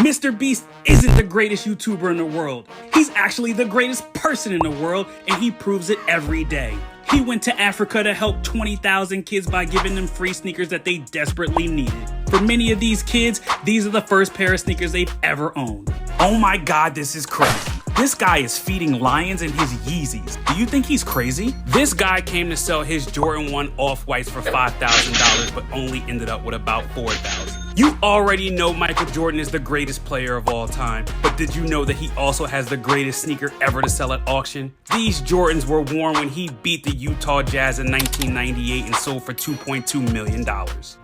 Mr. Beast isn't the greatest YouTuber in the world. He's actually the greatest person in the world, and he proves it every day. He went to Africa to help 20,000 kids by giving them free sneakers that they desperately needed. For many of these kids, these are the first pair of sneakers they've ever owned. Oh my God, this is crazy. This guy is feeding lions in his Yeezys. Do you think he's crazy? This guy came to sell his Jordan 1 Off-Whites for $5,000, but only ended up with about $4,000. You already know Michael Jordan is the greatest player of all time, but did you know that he also has the greatest sneaker ever to sell at auction? These Jordans were worn when he beat the Utah Jazz in 1998 and sold for $2.2 million.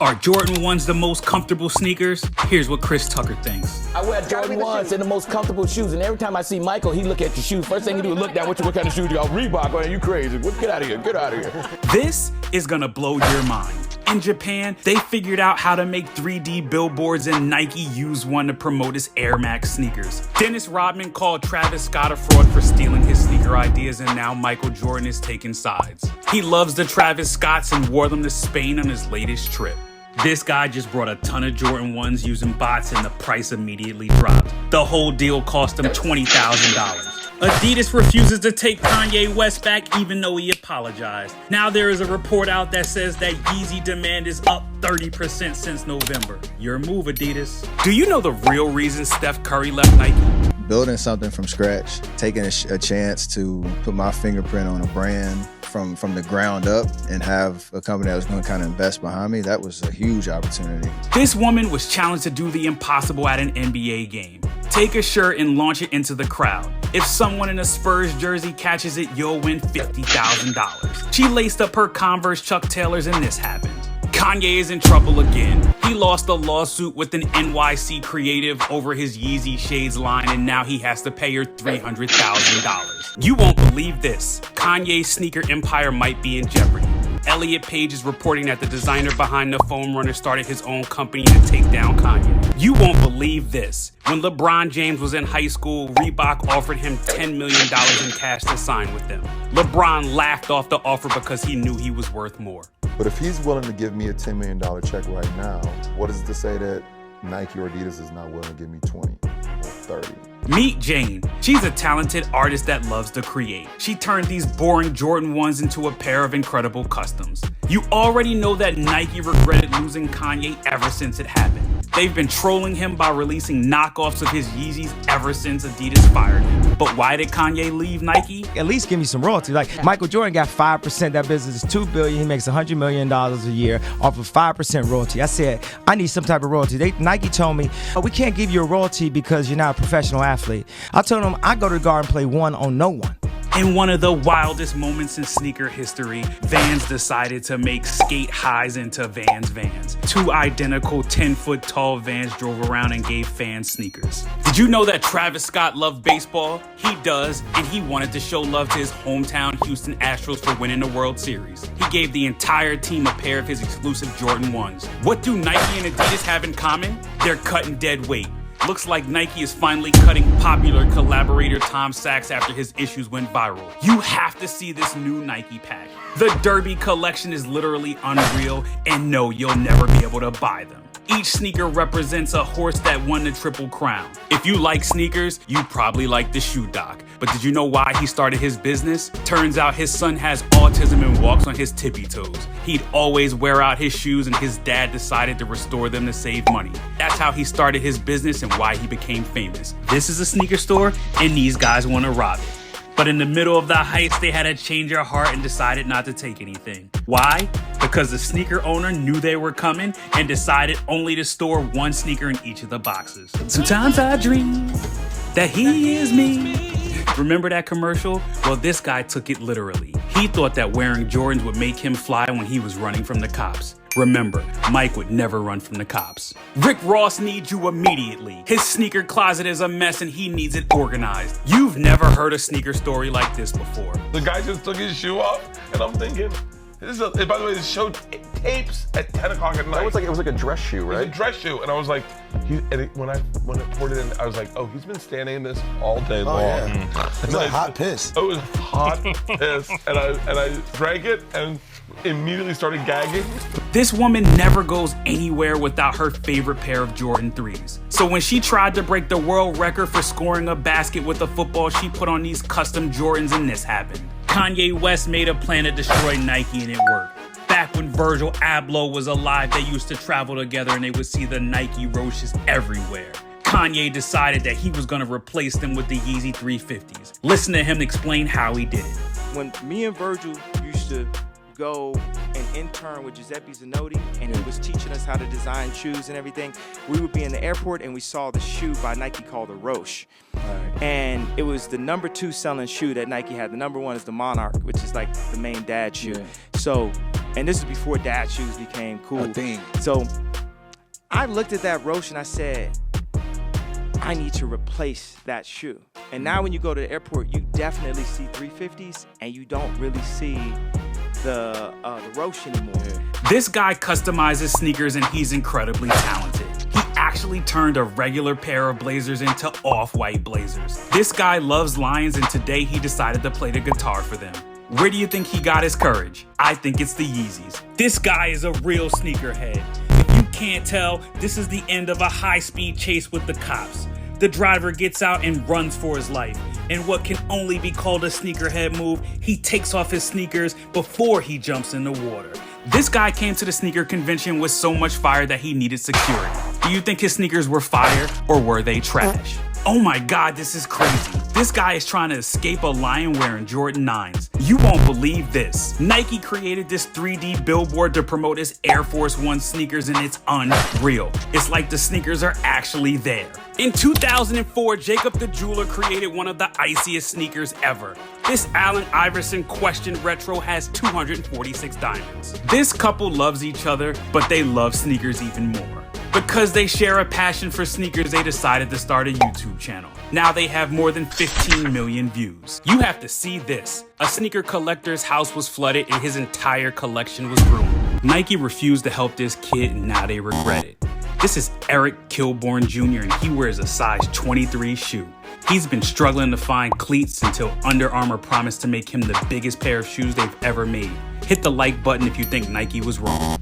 Are Jordan 1s the most comfortable sneakers? Here's what Chris Tucker thinks. I wear Jordan 1s, they're the most comfortable shoes, and every time I see Michael, he look at your shoes. First thing you do is look down, what kind of shoes you got? Reebok, man, you crazy. Get out of here, get out of here. This is gonna blow your mind. In Japan, they figured out how to make 3D billboards, and Nike used one to promote his Air Max sneakers. Dennis Rodman called Travis Scott a fraud for stealing his sneaker ideas, and now Michael Jordan is taking sides. He loves the Travis Scotts and wore them to Spain on his latest trip. This guy just brought a ton of Jordan 1s using bots, and the price immediately dropped. The whole deal cost him $20,000. Adidas refuses to take Kanye West back even though he apologized. Now there is a report out that says that Yeezy demand is up 30% since November. Your move, Adidas. Do you know the real reason Steph Curry left Nike? Building something from scratch, taking a chance to put my fingerprint on a brand from the ground up and have a company that was going to kind of invest behind me, that was a huge opportunity. This woman was challenged to do the impossible at an NBA game. Take a shirt and launch it into the crowd. If someone in a Spurs jersey catches it, you'll win $50,000. She laced up her Converse Chuck Taylors and this happened. Kanye is in trouble again. He lost a lawsuit with an NYC creative over his Yeezy Shades line, and now he has to pay her $300,000. You won't believe this. Kanye's sneaker empire might be in jeopardy. Elliot Page is reporting that the designer behind the foam runner started his own company to take down Kanye. You won't believe this. When LeBron James was in high school, Reebok offered him $10 million in cash to sign with them. LeBron laughed off the offer because he knew he was worth more. But if he's willing to give me a $10 million check right now, what is it to say that Nike or Adidas is not willing to give me 20 or 30? Meet Jane. She's a talented artist that loves to create. She turned these boring Jordan 1s into a pair of incredible customs. You already know that Nike regretted losing Kanye ever since it happened. They've been trolling him by releasing knockoffs of his Yeezys ever since Adidas fired him. But why did Kanye leave Nike? At least give me some royalty. Like Michael Jordan got 5%. That business is $2 billion. He makes $100 million a year off of 5% royalty. I said, I need some type of royalty. Nike told me, oh, we can't give you a royalty because you're not a professional athlete. I told him, I go to the Garden and play one on no one. In one of the wildest moments in sneaker history, Vans decided to make skate highs into Vans. Two identical 10-foot tall Vans drove around and gave fans sneakers. Did you know that Travis Scott loved baseball? He does, and he wanted to show love to his hometown Houston Astros for winning the World Series. He gave the entire team a pair of his exclusive Jordan 1s. What do Nike and Adidas have in common? They're cutting dead weight. Looks like Nike is finally cutting popular collaborator Tom Sachs after his issues went viral. You have to see this new Nike pack. The Derby collection is literally unreal, and no, you'll never be able to buy them. Each sneaker represents a horse that won the Triple Crown. If you like sneakers, you probably like the shoe doc. But did you know why he started his business? Turns out his son has autism and walks on his tippy toes. He'd always wear out his shoes, and his dad decided to restore them to save money. That's how he started his business and why he became famous. This is a sneaker store, and these guys want to rob it. But in the middle of the heights, they had to change their heart and decided not to take anything. Why? Because the sneaker owner knew they were coming and decided only to store one sneaker in each of the boxes. Sometimes I dream that he is me. Remember that commercial? Well, this guy took it literally. He thought that wearing Jordans would make him fly when he was running from the cops. Remember, Mike would never run from the cops. Rick Ross needs you immediately. His sneaker closet is a mess and he needs it organized. You've never heard a sneaker story like this before. The guy just took his shoe off, and I'm thinking, this is by the way, this show tapes at 10 o'clock at night. It was like a dress shoe, right? It was a dress shoe, and I was like, when I poured it in, I was like, oh, he's been standing in this all day long. Yeah. It's like hot piss. It was hot piss, and I drank it and immediately started gagging. This woman never goes anywhere without her favorite pair of Jordan 3s. So when she tried to break the world record for scoring a basket with a football, she put on these custom Jordans and this happened. Kanye West made a plan to destroy Nike and it worked. Back when Virgil Abloh was alive, they used to travel together and they would see the Nike Roches everywhere. Kanye decided that he was gonna replace them with the Yeezy 350s. Listen to him explain how he did it. When me and Virgil used to go and intern with Giuseppe Zanotti, and he was teaching us how to design shoes and everything, we would be in the airport and we saw the shoe by Nike called the Roche. And it was the number 2 selling shoe that Nike had. The number 1 is the Monarch, which is like the main dad shoe. So, and this is before dad shoes became cool. So I looked at that Roche and I said, I need to replace that shoe. And now when you go to the airport, you definitely see 350s and you don't really see the Roche anymore. This guy customizes sneakers and he's incredibly talented. He actually turned a regular pair of Blazers into off-white Blazers. This guy loves Lions and today he decided to play the guitar for them. Where do you think he got his courage? I think it's the Yeezys. This guy is a real sneakerhead. If you can't tell, this is the end of a high-speed chase with the cops. The driver gets out and runs for his life. In what can only be called a sneakerhead move, he takes off his sneakers before he jumps in the water. This guy came to the sneaker convention with so much fire that he needed security. Do you think his sneakers were fire or were they trash? Oh my God, this is crazy. This guy is trying to escape a lion wearing Jordan 9s. You won't believe this. Nike created this 3D billboard to promote his Air Force One sneakers and it's unreal. It's like the sneakers are actually there. In 2004, Jacob the Jeweler created one of the iciest sneakers ever. This Allen Iverson Question Retro has 246 diamonds. This couple loves each other, but they love sneakers even more. Because they share a passion for sneakers, they decided to start a YouTube channel. Now they have more than 15 million views. You have to see this. A sneaker collector's house was flooded and his entire collection was ruined. Nike refused to help this kid and now they regret it. This is Eric Kilborn Jr. and he wears a size 23 shoe. He's been struggling to find cleats until Under Armour promised to make him the biggest pair of shoes they've ever made. Hit the like button if you think Nike was wrong.